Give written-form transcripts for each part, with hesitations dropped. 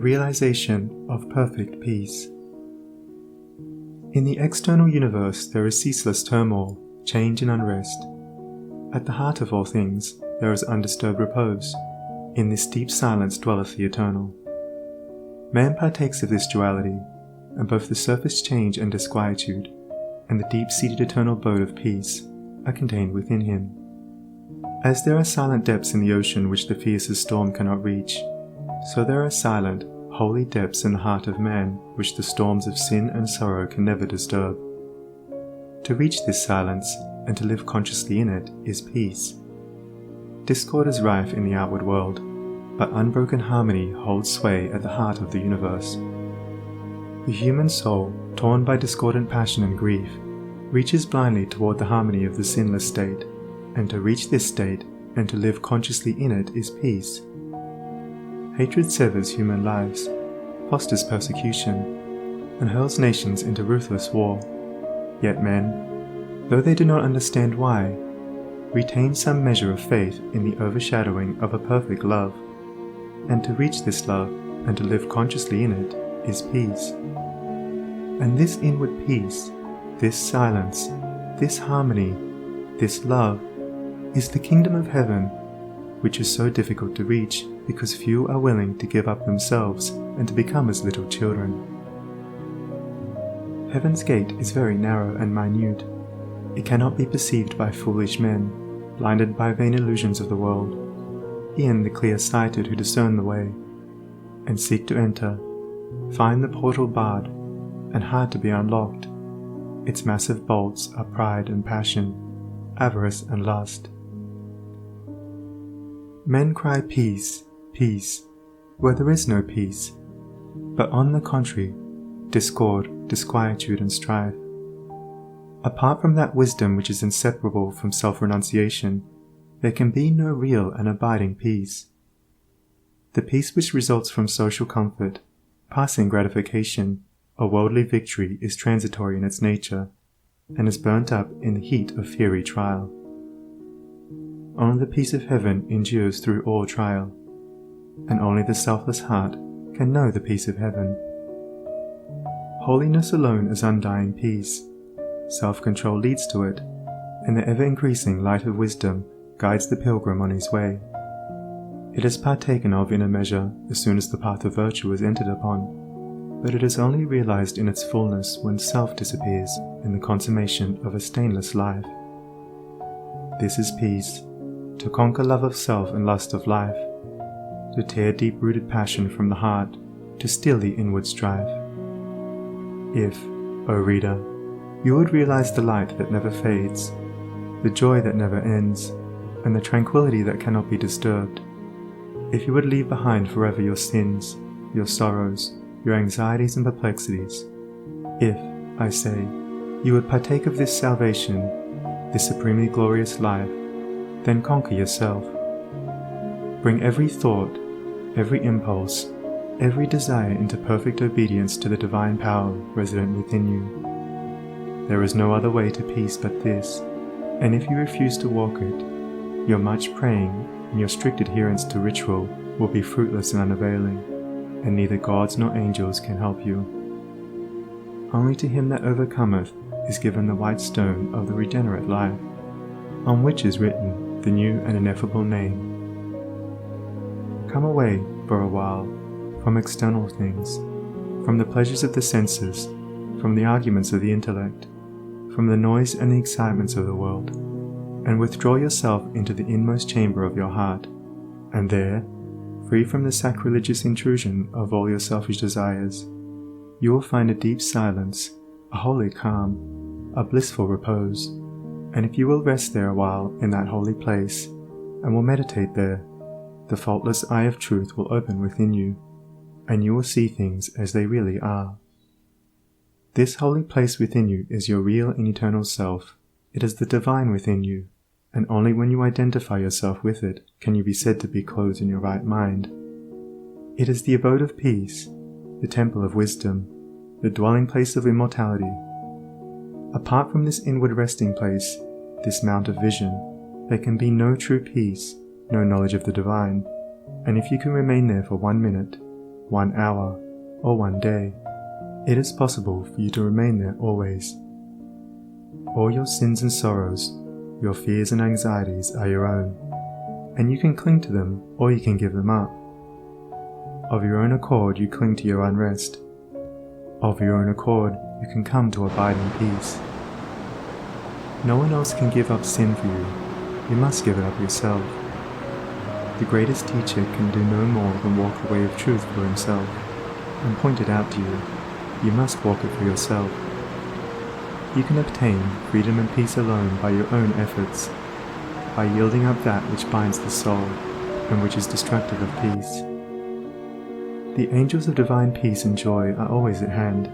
realization of perfect peace. In the external universe there is ceaseless turmoil, change and unrest. At the heart of all things there is undisturbed repose. In this deep silence dwelleth the eternal. Man partakes of this duality, and both the surface change and disquietude, and the deep-seated eternal abode of peace, are contained within him. As there are silent depths in the ocean which the fiercest storm cannot reach, so there are silent, holy depths in the heart of man which the storms of sin and sorrow can never disturb. To reach this silence, and to live consciously in it, is peace. Discord is rife in the outward world, but unbroken harmony holds sway at the heart of the universe. The human soul, torn by discordant passion and grief, reaches blindly toward the harmony of the sinless state, and to reach this state and to live consciously in it is peace. Hatred severs human lives, fosters persecution, and hurls nations into ruthless war. Yet men, though they do not understand why, retain some measure of faith in the overshadowing of a perfect love, and to reach this love and to live consciously in it is peace. And this inward peace, this silence, this harmony, this love, is the kingdom of heaven, which is so difficult to reach because few are willing to give up themselves and to become as little children. Heaven's gate is very narrow and minute. It cannot be perceived by foolish men, blinded by vain illusions of the world. E'en the clear-sighted who discern the way, and seek to enter, find the portal barred, and hard to be unlocked. Its massive bolts are pride and passion, avarice and lust. Men cry peace, peace, where there is no peace, but on the contrary, discord, disquietude and strife. Apart from that wisdom which is inseparable from self-renunciation, there can be no real and abiding peace. The peace which results from social comfort, passing gratification, or worldly victory is transitory in its nature, and is burnt up in the heat of fiery trial. Only the peace of heaven endures through all trial, and only the selfless heart can know the peace of heaven. Holiness alone is undying peace. Self-control leads to it, and the ever-increasing light of wisdom guides the pilgrim on his way. It is partaken of in a measure as soon as the path of virtue is entered upon, but it is only realized in its fullness when self disappears in the consummation of a stainless life. This is peace, to conquer love of self and lust of life, to tear deep-rooted passion from the heart, to still the inward strife. If, O reader, you would realize the light that never fades, the joy that never ends, and the tranquility that cannot be disturbed, if you would leave behind forever your sins, your sorrows, your anxieties and perplexities, if, I say, you would partake of this salvation, this supremely glorious life, then conquer yourself. Bring every thought, every impulse, every desire into perfect obedience to the divine power resident within you. There is no other way to peace but this, and if you refuse to walk it, your much praying and your strict adherence to ritual will be fruitless and unavailing, and neither gods nor angels can help you. Only to him that overcometh is given the white stone of the regenerate life, on which is written the new and ineffable name. Come away, for a while, from external things, from the pleasures of the senses, from the arguments of the intellect, from the noise and the excitements of the world, and withdraw yourself into the inmost chamber of your heart, and there, free from the sacrilegious intrusion of all your selfish desires, you will find a deep silence, a holy calm, a blissful repose, and if you will rest there a while in that holy place, and will meditate there, the faultless eye of truth will open within you, and you will see things as they really are. This holy place within you is your real and eternal self. It is the divine within you, and only when you identify yourself with it can you be said to be clothed in your right mind. It is the abode of peace, the temple of wisdom, the dwelling place of immortality. Apart from this inward resting place, this mount of vision, there can be no true peace, no knowledge of the divine, and if you can remain there for 1 minute, 1 hour, or 1 day, it is possible for you to remain there always. All your sins and sorrows, your fears and anxieties are your own, and you can cling to them or you can give them up. Of your own accord you cling to your unrest. Of your own accord you can come to abide in peace. No one else can give up sin for you. You must give it up yourself. The greatest teacher can do no more than walk the way of truth for himself, and point it out to you. You must walk it for yourself. You can obtain freedom and peace alone by your own efforts, by yielding up that which binds the soul, and which is destructive of peace. The angels of divine peace and joy are always at hand,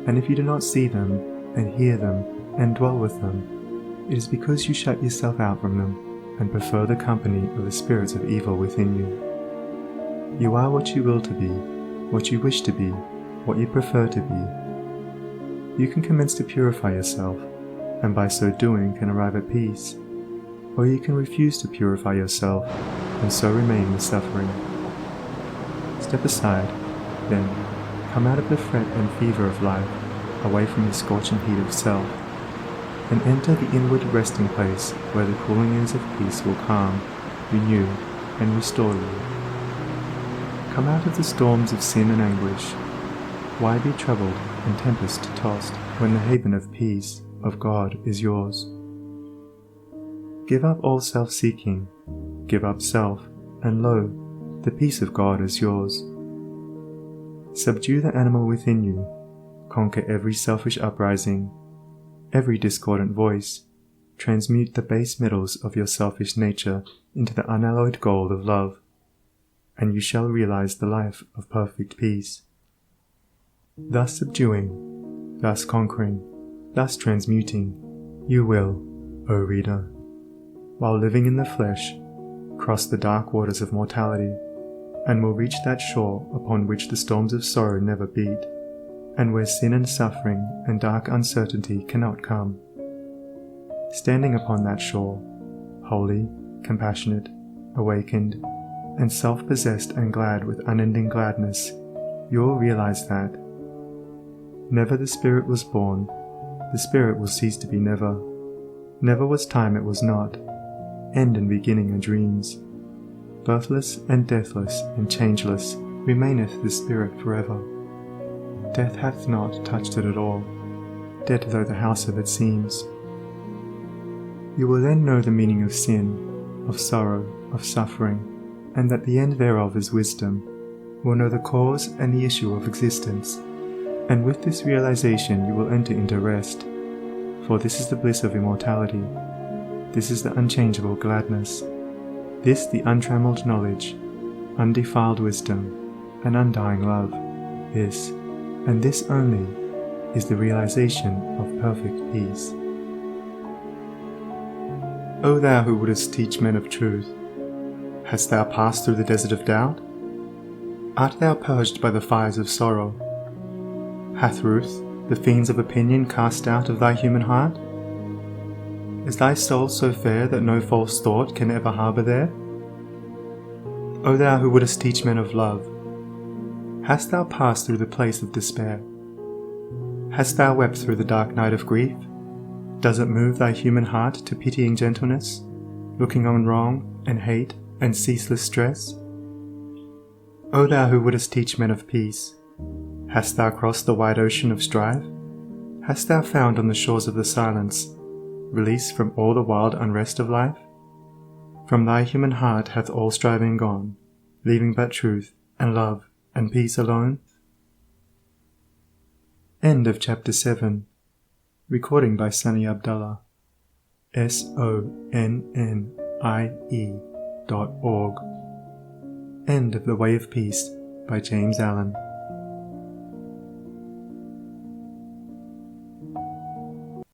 and if you do not see them, and hear them, and dwell with them, it is because you shut yourself out from them, and prefer the company of the spirits of evil within you. You are what you will to be, what you wish to be, what you prefer to be. You can commence to purify yourself, and by so doing can arrive at peace, or you can refuse to purify yourself, and so remain in suffering. Step aside, then, come out of the fret and fever of life, away from the scorching heat of self, and enter the inward resting place where the cooling airs of peace will calm, renew, and restore you. Come out of the storms of sin and anguish. Why be troubled and tempest-tossed when the haven of peace, of God, is yours? Give up all self-seeking, give up self, and lo, the peace of God is yours. Subdue the animal within you, conquer every selfish uprising, every discordant voice, transmute the base metals of your selfish nature into the unalloyed gold of love, and you shall realize the life of perfect peace. Thus subduing, thus conquering, thus transmuting, you will, O reader, while living in the flesh, cross the dark waters of mortality, and will reach that shore upon which the storms of sorrow never beat, and where sin and suffering and dark uncertainty cannot come. Standing upon that shore, holy, compassionate, awakened, and self-possessed and glad with unending gladness, you will realize that never the Spirit was born, the Spirit will cease to be never. Never was time it was not, end and beginning are dreams. Birthless and deathless and changeless remaineth the Spirit forever. Death hath not touched it at all, dead though the house of it seems. You will then know the meaning of sin, of sorrow, of suffering, and that the end thereof is wisdom, will know the cause and the issue of existence, and with this realization you will enter into rest, for this is the bliss of immortality, this is the unchangeable gladness, this the untrammeled knowledge, undefiled wisdom, and undying love, this, and this only, is the realization of perfect peace. O thou who wouldest teach men of truth, hast thou passed through the desert of doubt? Art thou purged by the fires of sorrow? Hath Ruth the fiends of opinion cast out of thy human heart? Is thy soul so fair that no false thought can ever harbour there? O thou who wouldest teach men of love, hast thou passed through the place of despair? Hast thou wept through the dark night of grief? Does it move thy human heart to pitying gentleness, looking on wrong and hate and ceaseless stress? O thou who wouldest teach men of peace, hast thou crossed the wide ocean of strife? Hast thou found on the shores of the silence release from all the wild unrest of life? From thy human heart hath all striving gone, leaving but truth and love and peace alone? End of Chapter 7. Recording by Sunny Abdullah. sonnie.org. End of The Way of Peace by James Allen.